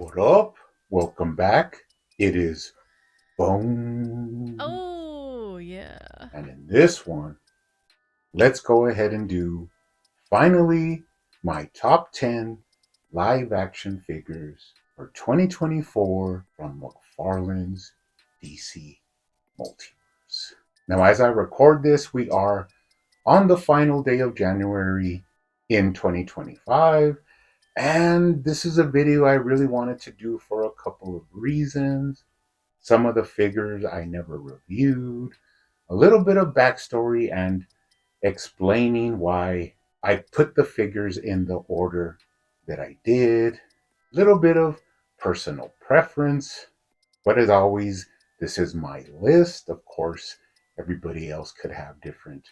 What up? Welcome back. It is Bone. Oh, yeah. And in this one, let's go ahead and do finally my top 10 live action figures for 2024 from McFarlane's DC Multiverse. Now, as I record this, we are on the final day of January in 2025. And this is a video I really wanted to do for a couple of reasons. Some of the figures I never reviewed, a little bit of backstory, and explaining why I put the figures in the order that I did, a little bit of personal preference, but as always, this is my list. Of course, everybody else could have different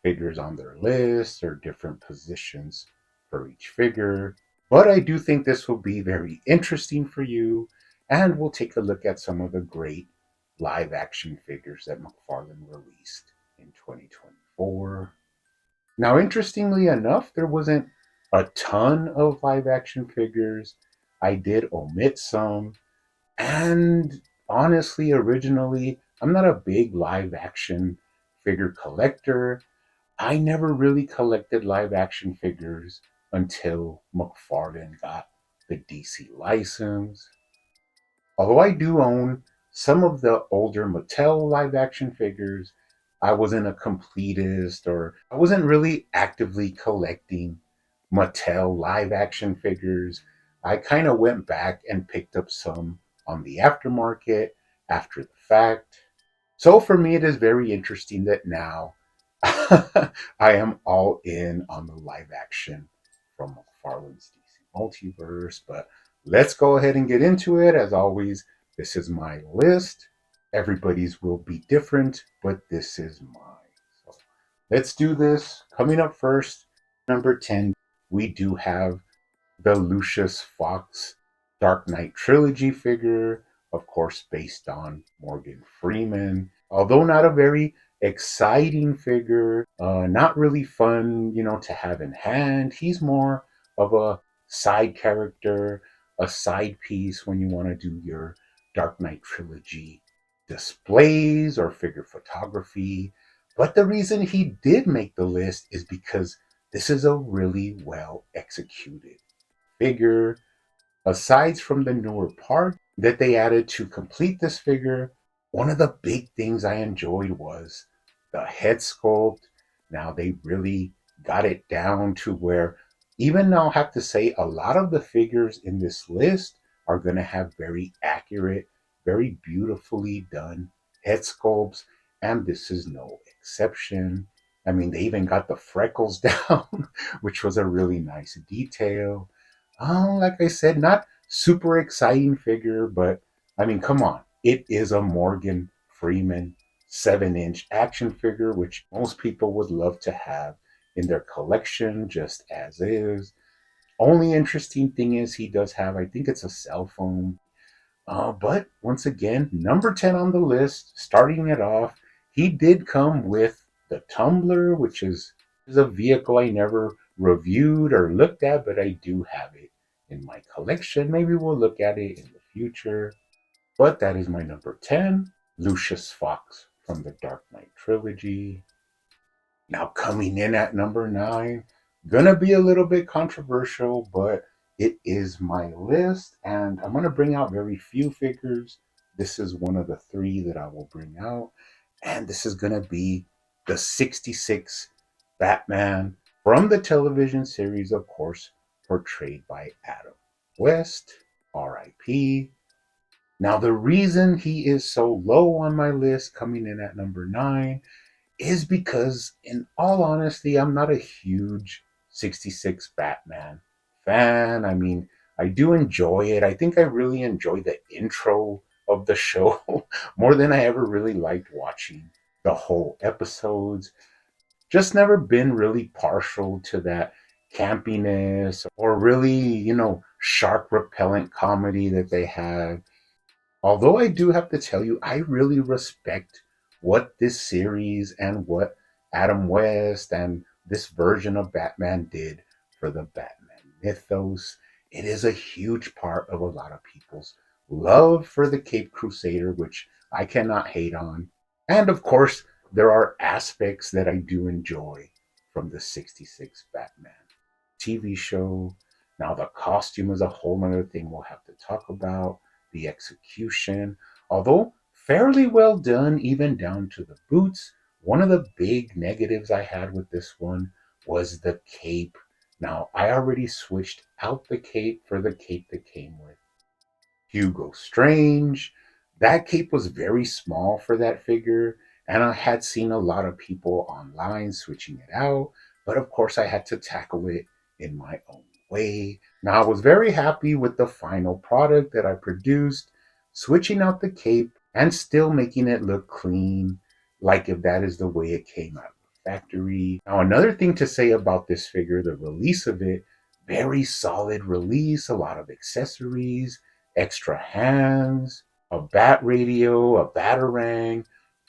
figures on their list or different positions for each figure. But I do think this will be very interesting for you, and we'll take a look at some of the great live action figures that McFarlane released in 2024. Now, interestingly enough, there wasn't a ton of live action figures. I did omit some, and honestly, originally, I'm not a big live action figure collector. I never really collected live action figures until McFarlane got the DC license. Although I do own some of the older Mattel live action figures, I wasn't a completist or I wasn't really actively collecting Mattel live action figures. I kind of went back and picked up some on the aftermarket after the fact. So for me, it is very interesting that now I am all in on the live action from McFarlane's DC Multiverse. But let's go ahead and get into it. As always, this is my list. Everybody's will be different, but this is mine. So let's do this. Coming up first, number 10, we do have the Lucius Fox Dark Knight trilogy figure, of course, based on Morgan Freeman. Although not a very exciting figure, not really fun, to have in hand. He's more of a side character, a side piece when you want to do your Dark Knight trilogy displays or figure photography. But the reason he did make the list is because this is a really well executed figure. Aside from the newer part that they added to complete this figure, one of the big things I enjoyed was the head sculpt. Now they really got it down to where, even though I'll have to say a lot of the figures in this list are going to have very accurate, very beautifully done head sculpts, and this is no exception. I mean, they even got the freckles down, which was a really nice detail. Like I said, not super exciting figure, but I mean, come on. It is a Morgan Freeman 7-inch action figure, which most people would love to have in their collection just as is. Only interesting thing is he does have, I think it's a cell phone. But once again, number 10 on the list, starting it off, he did come with the Tumbler, which is a vehicle I never reviewed or looked at, but I do have it in my collection. Maybe we'll look at it in the future. But that is my number 10, Lucius Fox from the Dark Knight trilogy. Now, coming in at number 9, gonna be a little bit controversial, but it is my list, and I'm gonna bring out very few figures. This is one of the three that I will bring out, and this is gonna be the 66 Batman from the television series, of course, portrayed by Adam West, RIP. Now, the reason he is so low on my list, coming in at number 9, is because, in all honesty, I'm not a huge 66 Batman fan. I mean, I do enjoy it. I think I really enjoy the intro of the show more than I ever really liked watching the whole episodes. Just never been really partial to that campiness or really, shark repellent comedy that they have. Although I do have to tell you, I really respect what this series and what Adam West and this version of Batman did for the Batman mythos. it is a huge part of a lot of people's love for the Cape Crusader, which I cannot hate on. And of course, there are aspects that I do enjoy from the 66 Batman TV show. Now, the costume is a whole other thing we'll have to talk about. The execution, although fairly well done, even down to the boots. One of the big negatives I had with this one was the cape. Now, I already switched out the cape for the cape that came with Hugo Strange. That cape was very small for that figure, and I had seen a lot of people online switching it out, but of course I had to tackle it in my own way. Now I was very happy with the final product that I produced, switching out the cape and still making it look clean, like if that is the way it came out of the factory. Now, another thing to say about this figure, the release of it, very solid release, a lot of accessories, extra hands, a bat radio, a batarang.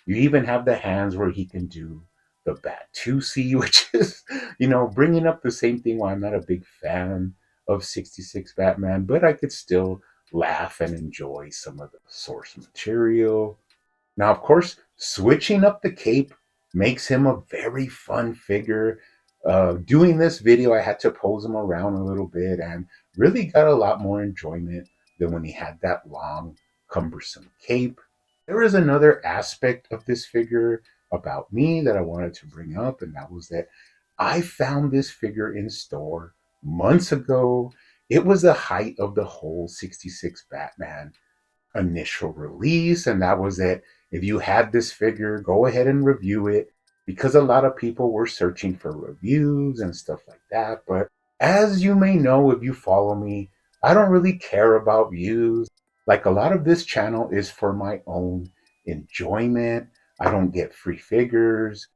You even have the hands where he can do the bat 2C, which is, bringing up the same thing why I'm not a big fan of 66 Batman, but I could still laugh and enjoy some of the source material. Now, of course, switching up the cape makes him a very fun figure. Doing this video, I had to pose him around a little bit and really got a lot more enjoyment than when he had that long, cumbersome cape. There is another aspect of this figure about me that I wanted to bring up, and that was that I found this figure in store months ago. It was the height of the whole 66 Batman initial release, and that was it. If you had this figure, go ahead and review it because a lot of people were searching for reviews and stuff like that. But as you may know, if you follow me, I don't really care about views. Like, a lot of this channel is for my own enjoyment. I don't get free figures.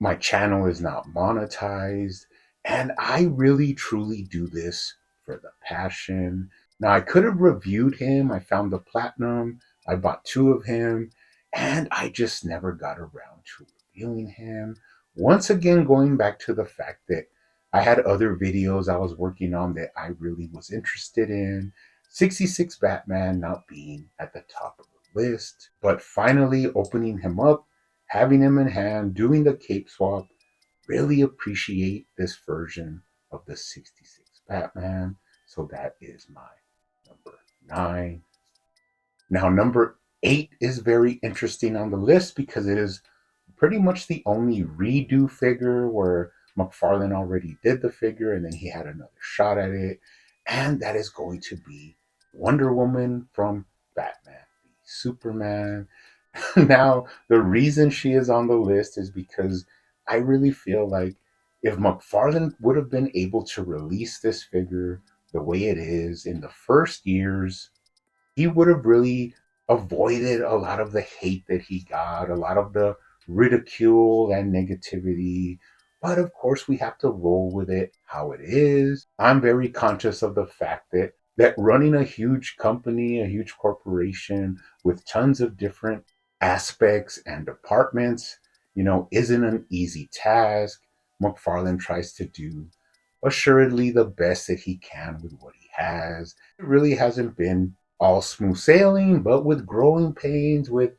My channel is not monetized, and I really truly do this for the passion. Now, I could have reviewed him. I found the platinum, I bought two of him, and I just never got around to reviewing him. Once again, going back to the fact that I had other videos I was working on that I really was interested in, 66 Batman not being at the top of the list, but finally opening him up, having him in hand, doing the cape swap, really appreciate this version of the 66 Batman. So that is my number 9. Now, number 8 is very interesting on the list because it is pretty much the only redo figure where McFarlane already did the figure and then he had another shot at it. And that is going to be Wonder Woman from Batman v Superman. Now, the reason she is on the list is because I really feel like if McFarlane would have been able to release this figure the way it is in the first years, he would have really avoided a lot of the hate that he got, a lot of the ridicule and negativity. But of course, we have to roll with it how it is. I'm very conscious of the fact that running a huge company, a huge corporation with tons of different aspects and departments, isn't an easy task. McFarlane tries to do assuredly the best that he can with what he has. It really hasn't been all smooth sailing, but with growing pains, with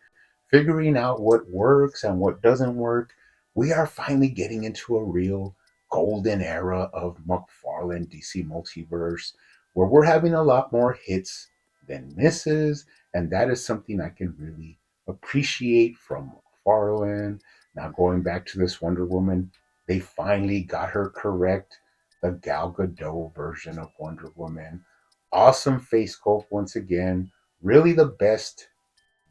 figuring out what works and what doesn't work, we are finally getting into a real golden era of McFarlane DC Multiverse, where we're having a lot more hits than misses, and that is something I can really appreciate from McFarlane. Now, going back to this Wonder Woman, they finally got her correct. The Gal Gadot version of Wonder Woman. Awesome face sculpt once again. Really the best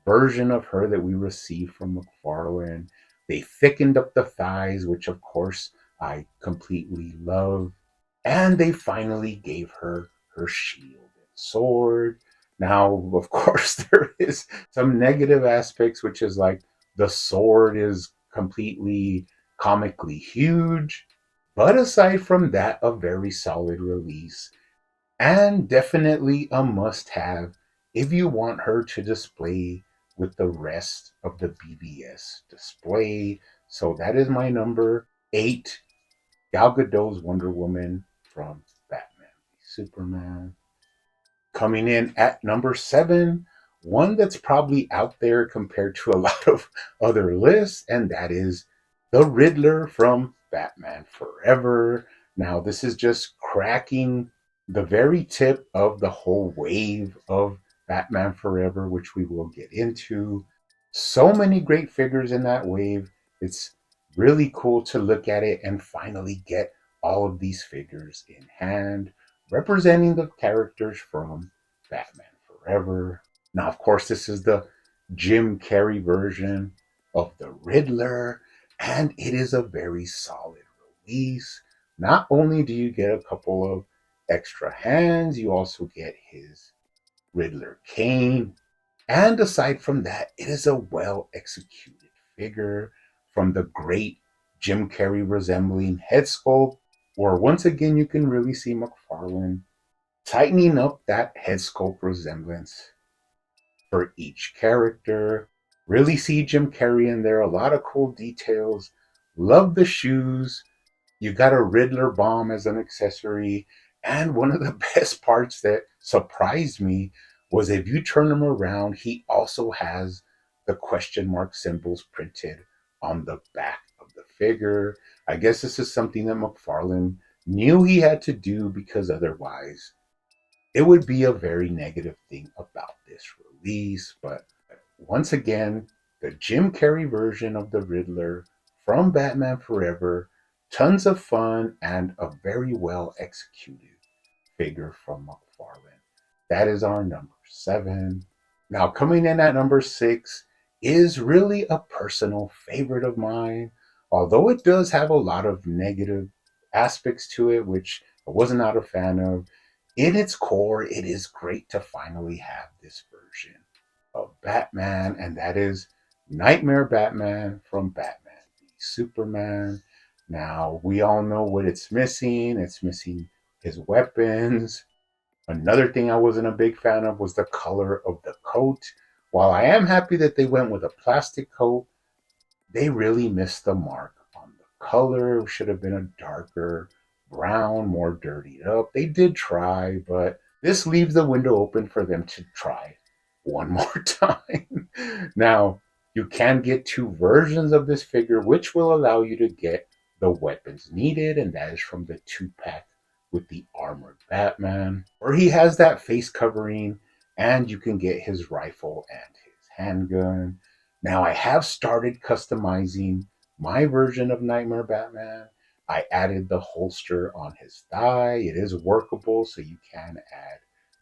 version of her that we received from McFarlane. They thickened up the thighs, which of course I completely love. And they finally gave her her shield and sword. Now, of course, there is some negative aspects, which is like the sword is completely comically huge. But aside from that, a very solid release and definitely a must have if you want her to display with the rest of the BBS display. So that is my number 8, Gal Gadot's Wonder Woman from Batman v Superman. Coming in at number 7, one that's probably out there compared to a lot of other lists, and that is the Riddler from Batman Forever. Now, this is just cracking the very tip of the whole wave of Batman Forever, which we will get into. So many great figures in that wave. It's really cool to look at it and finally get all of these figures in hand, representing the characters from Batman Forever. Now, of course, this is the Jim Carrey version of the Riddler, and it is a very solid release. Not only do you get a couple of extra hands, you also get his Riddler cane. And aside from that, it is a well executed figure from the great Jim Carrey resembling head sculpt, where once again you can really see McFarlane tightening up that head sculpt resemblance for each character. Really see Jim Carrey in there. A lot of cool details. Love the shoes. You got a Riddler bomb as an accessory. And one of the best parts that surprised me was if you turn him around, he also has the question mark symbols printed on the back of the figure. I guess this is something that McFarlane knew he had to do because otherwise it would be a very negative thing about this release. But once again, the Jim Carrey version of the Riddler from Batman Forever, tons of fun and a very well executed figure from McFarlane. That is our number 7. Now, coming in at number 6 is really a personal favorite of mine, although it does have a lot of negative aspects to it, which I was not a fan of. In its core, it is great to finally have this version of Batman, and that is Nightmare Batman from Batman v Superman. Now, we all know what it's missing. It's missing his weapons. Another thing I wasn't a big fan of was the color of the coat. While I am happy that they went with a plastic coat, they really missed the mark on the color. It should have been a darker brown, more dirtied up. They did try, but this leaves the window open for them to try one more time. Now, you can get 2 versions of this figure, which will allow you to get the weapons needed, and that is from the 2-pack with the armored Batman, where he has that face covering, and you can get his rifle and his handgun. Now, I have started customizing my version of Nightmare Batman. I added the holster on his thigh. It is workable, so you can add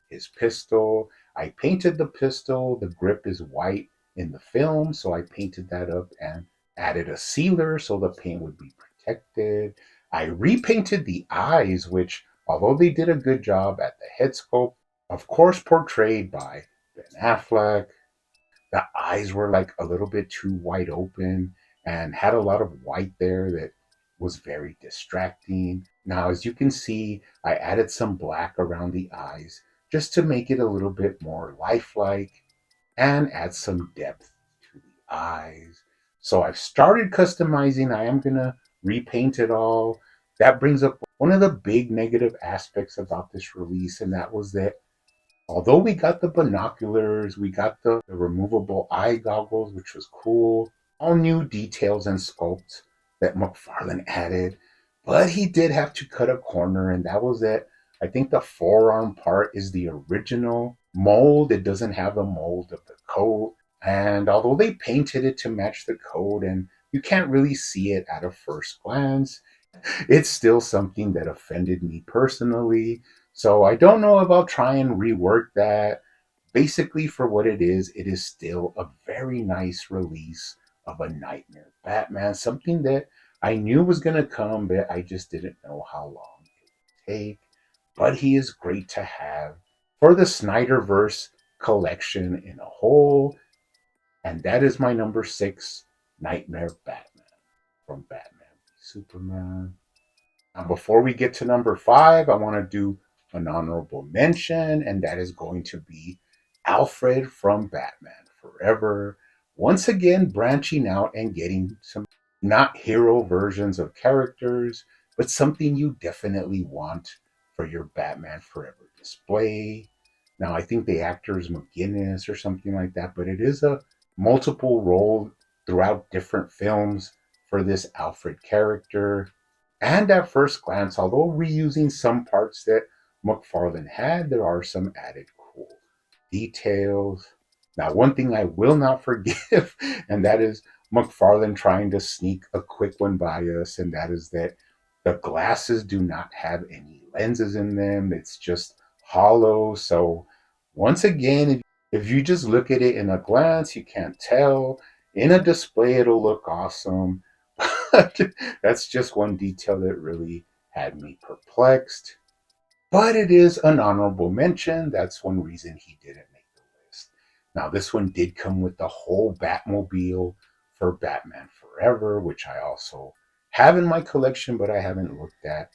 his pistol. I painted the pistol. The grip is white in the film, so I painted that up and added a sealer so the paint would be protected. I repainted the eyes, which, although they did a good job at the head sculpt, of course portrayed by Ben Affleck, the eyes were like a little bit too wide open and had a lot of white there that was very distracting. Now, as you can see, I added some black around the eyes just to make it a little bit more lifelike and add some depth to the eyes. So I've started customizing. I am going to repaint it all. That brings up one of the big negative aspects about this release, and that was that although we got the binoculars, we got the removable eye goggles, which was cool, all new details and sculpts that McFarlane added, but he did have to cut a corner, and that was it. I think the forearm part is the original mold. It doesn't have the mold of the coat. And although they painted it to match the coat, and you can't really see it at a first glance, it's still something that offended me personally. So I don't know if I'll try and rework that. Basically, for what it is still a very nice release of a Nightmare Batman, something that I knew was going to come, but I just didn't know how long it would take. But he is great to have for the Snyderverse collection in a whole. And that is my number 6, Nightmare Batman from Batman v Superman. Now, before we get to number 5, I want to do an honorable mention, and that is going to be Alfred from Batman Forever. Once again, branching out and getting some not hero versions of characters, but something you definitely want for your Batman Forever display. Now, I think the actor is McGinnis or something like that, but it is a multiple role throughout different films for this Alfred character. And at first glance, although reusing some parts that McFarlane had, there are some added cool details. Now, one thing I will not forgive, and that is McFarlane trying to sneak a quick one by us, and that is that the glasses do not have any lenses in them. It's just hollow. So, once again, if you just look at it in a glance, you can't tell. In a display, it'll look awesome. But that's just one detail that really had me perplexed. But it is an honorable mention. That's one reason he didn't make the list. Now, this one did come with the whole Batmobile for Batman Forever, which I also have in my collection, but I haven't looked at.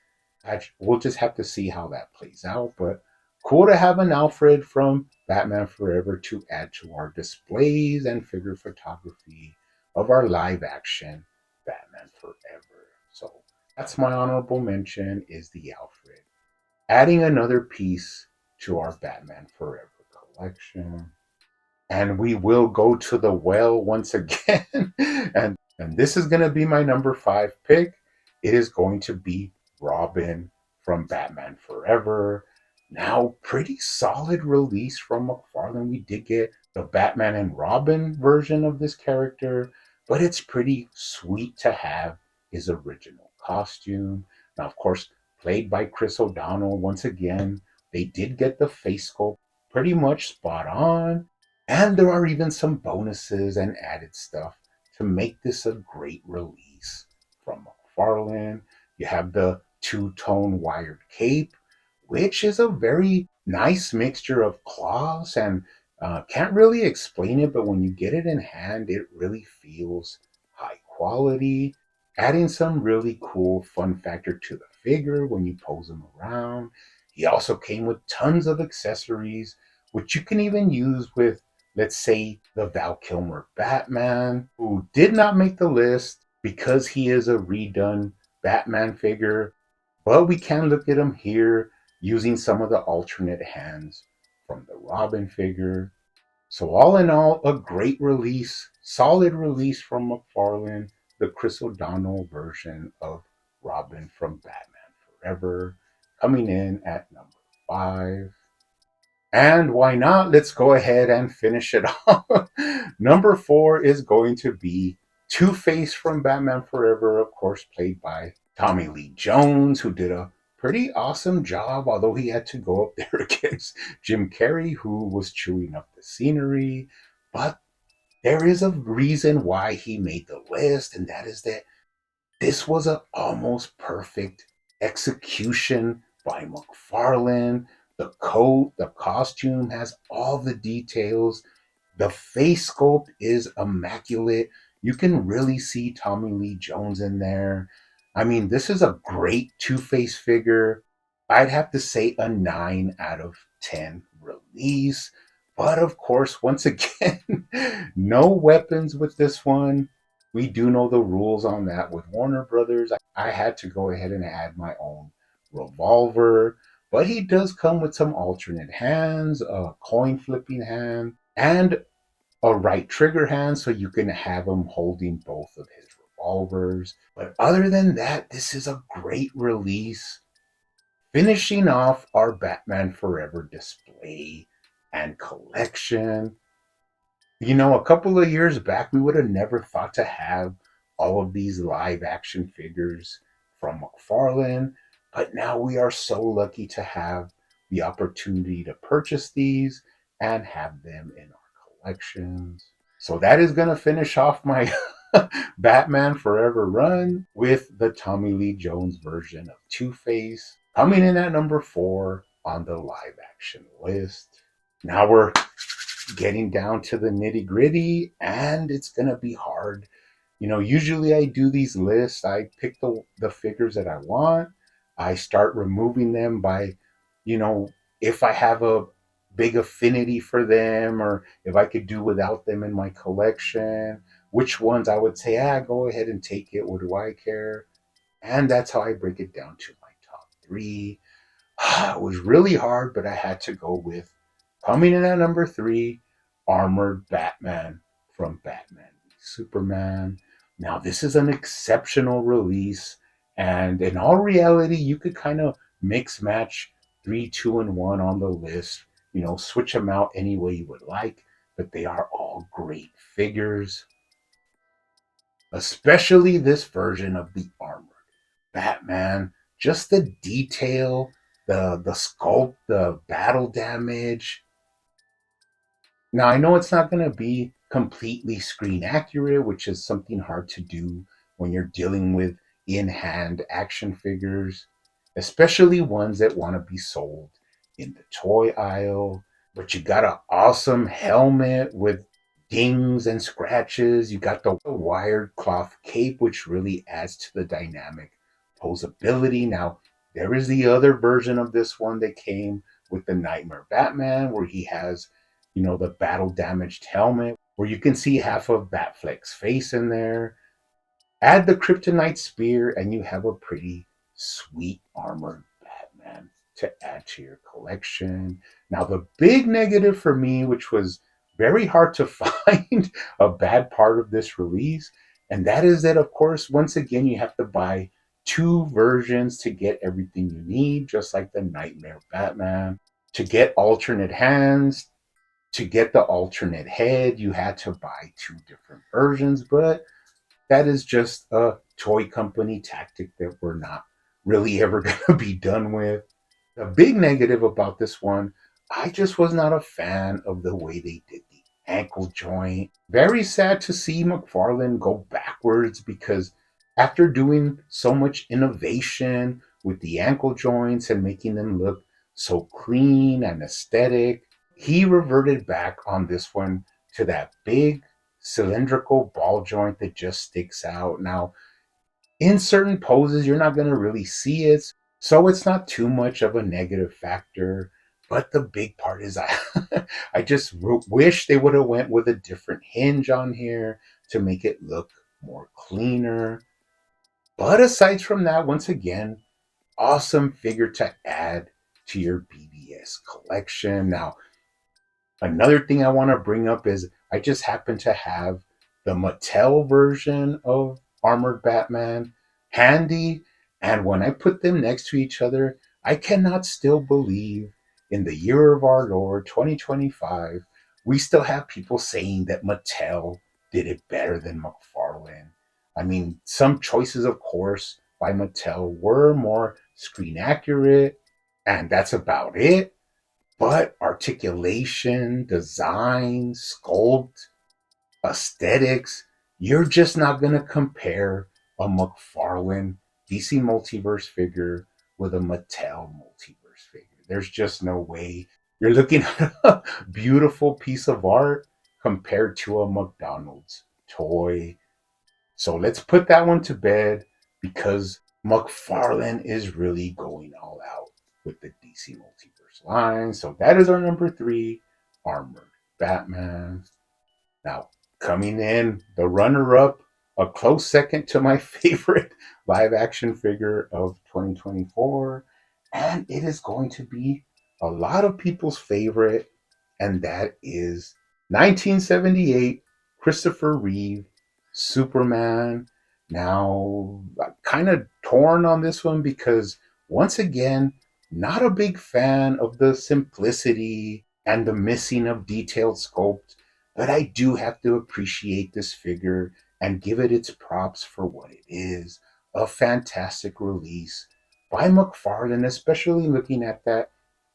We'll just have to see how that plays out. But cool to have an Alfred from Batman Forever to add to our displays and figure photography of our live action Batman Forever. So that's my honorable mention is the Alfred, adding another piece to our Batman Forever collection. And we will go to the well once again. and this is going to be my number 5 pick. It is going to be Robin from Batman Forever. Now, pretty solid release from McFarlane. We did get the Batman and Robin version of this character, but it's pretty sweet to have his original costume. Now, of course, played by Chris O'Donnell once again. They did get the face sculpt pretty much spot on, and there are even some bonuses and added stuff to make this a great release from McFarlane. You have the two-tone wired cape, which is a very nice mixture of cloths and can't really explain it, but when you get it in hand, it really feels high quality, adding some really cool fun factor to the figure when you pose him around. He also came with tons of accessories, which you can even use with, let's say, the Val Kilmer Batman, who did not make the list because he is a redone Batman figure, but we can look at him here using some of the alternate hands from the Robin figure. So, all in all, a great release, solid release from McFarlane, the Chris O'Donnell version of Robin from Batman Forever, coming in at number 5. And why not? Let's go ahead and finish it off. Number 4 is going to be Two-Face from Batman Forever, of course, played by Tommy Lee Jones, who did a pretty awesome job, although he had to go up there against Jim Carrey, who was chewing up the scenery. But there is a reason why he made the list, and that is that this was an almost perfect execution by McFarlane. The coat, the costume has all the details. The face sculpt is immaculate. You can really see Tommy Lee Jones in there. I mean, this is a great Two-Face figure. I'd have to say a 9 out of 10 release. But of course, once again, no weapons with this one. We do know the rules on that with Warner Brothers. I had to go ahead and add my own revolver, but he does come with some alternate hands, a coin flipping hand, and a right trigger hand, so you can have him holding both of his revolvers. But other than that, this is a great release, finishing off our Batman Forever display and collection. You know, a couple of years back, we would have never thought to have all of these live action figures from McFarlane, but now we are so lucky to have the opportunity to purchase these and have them in our collections. So that is going to finish off my Batman Forever run with the Tommy Lee Jones version of Two-Face, coming in at number 4 on the live action list. Now we're getting down to the nitty gritty, and it's going to be hard. You know, usually I do these lists, I pick the figures that I want, I start removing them by, you know, if I have a big affinity for them or if I could do without them in my collection, which ones I would say, go ahead and take it. What do I care? And that's how I break it down to my top 3. It was really hard, but I had to go with coming in at number three, Armored Batman from Batman v Superman. Now, this is an exceptional release, and in all reality, you could kind of mix match three, two, and one on the list. Switch them out any way you would like, but they are all great figures, especially this version of the Armored Batman. Just the detail, the sculpt, the battle damage. Now I know it's not going to be completely screen accurate, which is something hard to do when you're dealing with in-hand action figures, especially ones that want to be sold in the toy aisle. But you got an awesome helmet with dings and scratches. You got the wired cloth cape, which really adds to the dynamic posability. Now, there is the other version of this one that came with the Nightmare Batman, where he has, the battle damaged helmet, where you can see half of Batfleck's face in there. Add the kryptonite spear, and you have a pretty sweet armored Batman to add to your collection. Now, the big negative for me, which was very hard to find a bad part of this release, and that is that, of course, once again, you have to buy two versions to get everything you need, just like the Nightmare Batman. To get alternate hands, to get the alternate head, you had to buy two different versions, but that is just a toy company tactic that we're not really ever going to be done with. The big negative about this one, I just was not a fan of the way they did the ankle joint. Very sad to see McFarlane go backwards, because after doing so much innovation with the ankle joints and making them look so clean and aesthetic, he reverted back on this one to that big cylindrical ball joint that just sticks out. Now, in certain poses, you're not going to really see it, so it's not too much of a negative factor. But the big part is, I just wish they would have went with a different hinge on here to make it look more cleaner. But aside from that, once again, awesome figure to add to your BBS collection. Now, another thing I want to bring up is I just happen to have the Mattel version of Armored Batman handy. And when I put them next to each other, I cannot still believe in the year of our Lord 2025, we still have people saying that Mattel did it better than McFarlane. I mean, some choices, of course, by Mattel were more screen accurate, and that's about it. But articulation, design, sculpt, aesthetics, you're just not going to compare a McFarlane DC Multiverse figure with a Mattel Multiverse figure. There's just no way. You're looking at a beautiful piece of art compared to a McDonald's toy. So let's put that one to bed, because McFarlane is really going all out with the DC Multiverse line. So that is our number three, Armored Batman. Now, coming in, the runner up, a close second to my favorite live action figure of 2024. And it is going to be a lot of people's favorite, and that is 1978 Christopher Reeve Superman. Now, I'm kind of torn on this one because, once again, not a big fan of the simplicity and the missing of detailed sculpt, but I do have to appreciate this figure and give it its props for what it is, a fantastic release by McFarlane, especially looking at that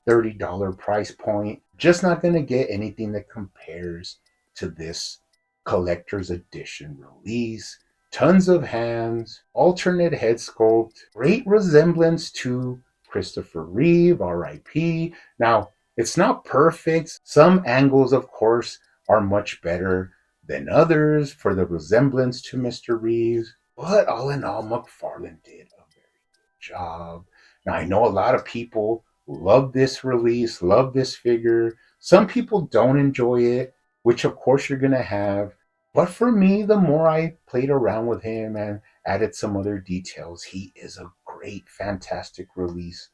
$30 price point. Just not going to get anything that compares to this collector's edition release. Tons of hands, alternate head sculpt, great resemblance to Christopher Reeve, RIP. Now, it's not perfect. Some angles, of course, are much better than others for the resemblance to Mr. Reeves. But all in all, McFarlane did a very good job. Now, I know a lot of people love this release, love this figure. Some people don't enjoy it, which of course you're going to have. But for me, the more I played around with him and added some other details, he is a great, fantastic release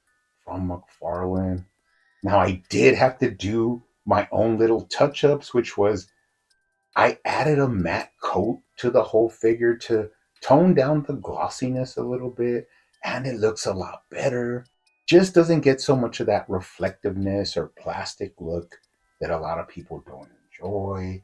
from McFarlane. Now, I did have to do my own little touch ups, which was I added a matte coat to the whole figure to tone down the glossiness a little bit, and it looks a lot better. Just doesn't get so much of that reflectiveness or plastic look that a lot of people don't enjoy.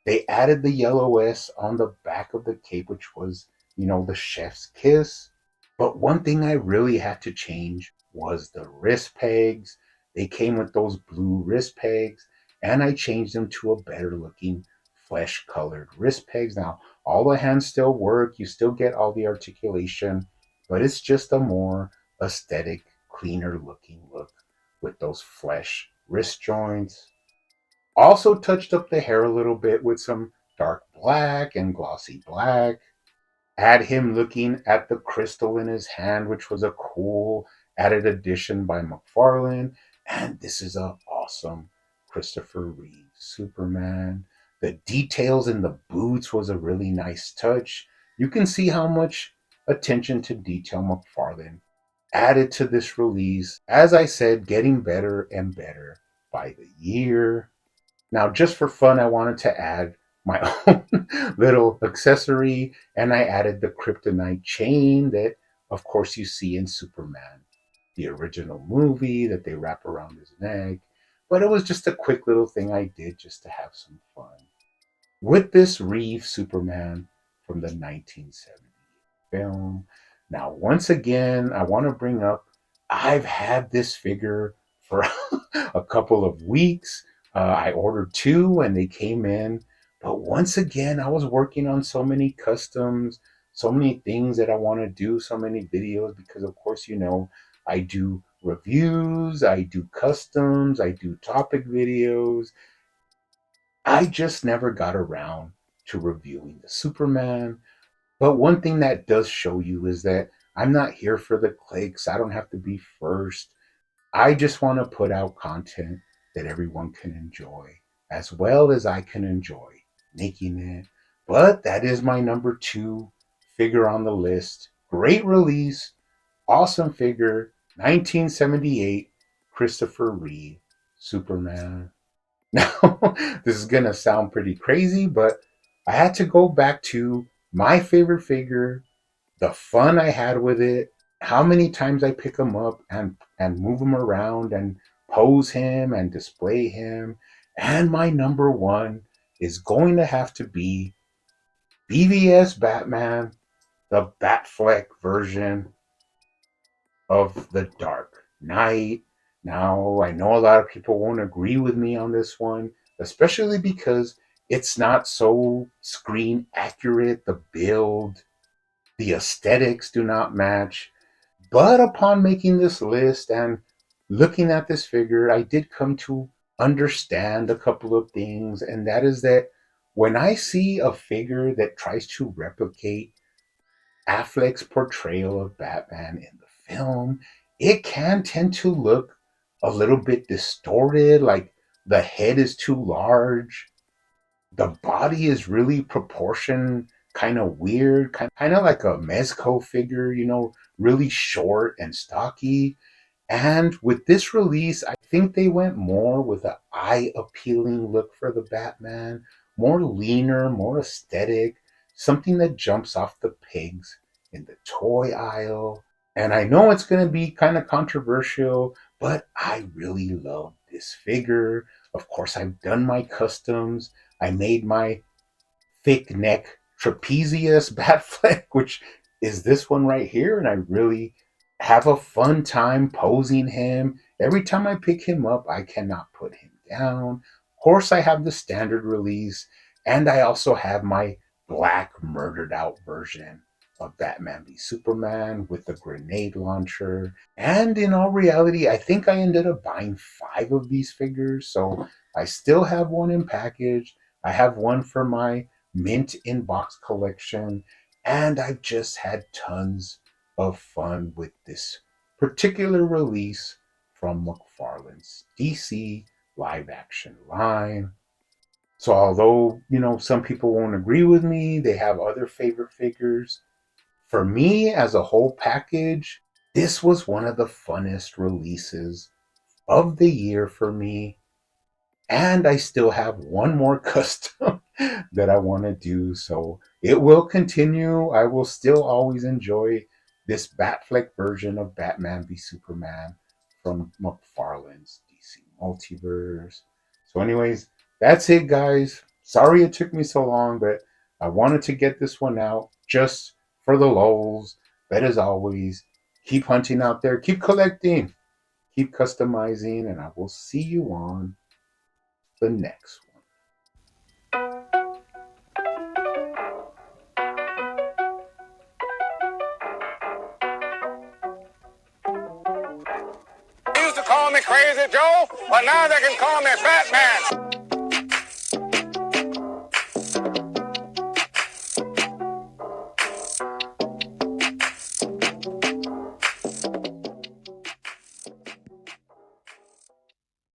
They added the yellow S on the back of the cape, which was, the chef's kiss. But one thing I really had to change was the wrist pegs. They came with those blue wrist pegs, and I changed them to a better looking flesh colored wrist pegs. Now, all the hands still work, you still get all the articulation, but it's just a more aesthetic, cleaner looking look with those flesh wrist joints. Also touched up the hair a little bit with some dark black and glossy black. Had him looking at the crystal in his hand, which was a cool added addition by McFarlane. And this is an awesome Christopher Reeve Superman. The details in the boots was a really nice touch. You can see how much attention to detail McFarlane added to this release. As I said, getting better and better by the year. Now, just for fun, I wanted to add my own little accessory, and I added the kryptonite chain that, of course, you see in Superman, the original movie that they wrap around his neck. But it was just a quick little thing I did just to have some fun with this Reeve Superman from the 1970 film. Now, once again, I want to bring up I've had this figure for a couple of weeks. I ordered two and they came in. But once again, I was working on so many customs, so many things that I want to do, so many videos because, of course, I do reviews, I do customs, I do topic videos. I just never got around to reviewing the Superman. But one thing that does show you is that I'm not here for the clicks. I don't have to be first. I just want to put out content that everyone can enjoy as well as I can enjoy making it. But that is my number two figure on the list. Great release, awesome figure, 1978, Christopher Reeve, Superman. Now, this is going to sound pretty crazy, but I had to go back to my favorite figure, the fun I had with it, how many times I pick him up and move him around and pose him and display him. And my number one is going to have to be BVS Batman, the Batfleck version of the Dark Knight. Now, I know a lot of people won't agree with me on this one, especially because it's not so screen accurate. The build, the aesthetics do not match. But upon making this list and looking at this figure, I did come to understand a couple of things, and that is that when I see a figure that tries to replicate Affleck's portrayal of Batman in the film, it can tend to look a little bit distorted, like the head is too large, the body is really proportioned kind of weird, kind of like a Mezco figure, really short and stocky. And with this release, I think they went more with an eye appealing look for the Batman, more leaner, more aesthetic, something that jumps off the pegs in the toy aisle. And I know it's going to be kind of controversial, but I really love this figure. Of course, I've done my customs. I made my thick neck trapezius Batfleck, which is this one right here. And I really have a fun time posing him. Every time I pick him up, I cannot put him down. Of course, I have the standard release, and I also have my black murdered out version of Batman v Superman with the grenade launcher. And in all reality, I think I ended up buying five of these figures. So I still have one in package. I have one for my mint in box collection. And I've just had tons of fun with this particular release from McFarlane's DC live action line. So although, some people won't agree with me, they have other favorite figures. For me, as a whole package, This was one of the funnest releases of the year for me. And I still have one more custom that I want to do. So it will continue. I will still always enjoy this Batfleck version of Batman v Superman from McFarlane's DC Multiverse. So, anyways, that's it, guys. Sorry it took me so long, but I wanted to get this one out just for the lulz. But as always, keep hunting out there, keep collecting, keep customizing, and I will see you on the next one. They used to call me Crazy Joe, but now they can call me Batman.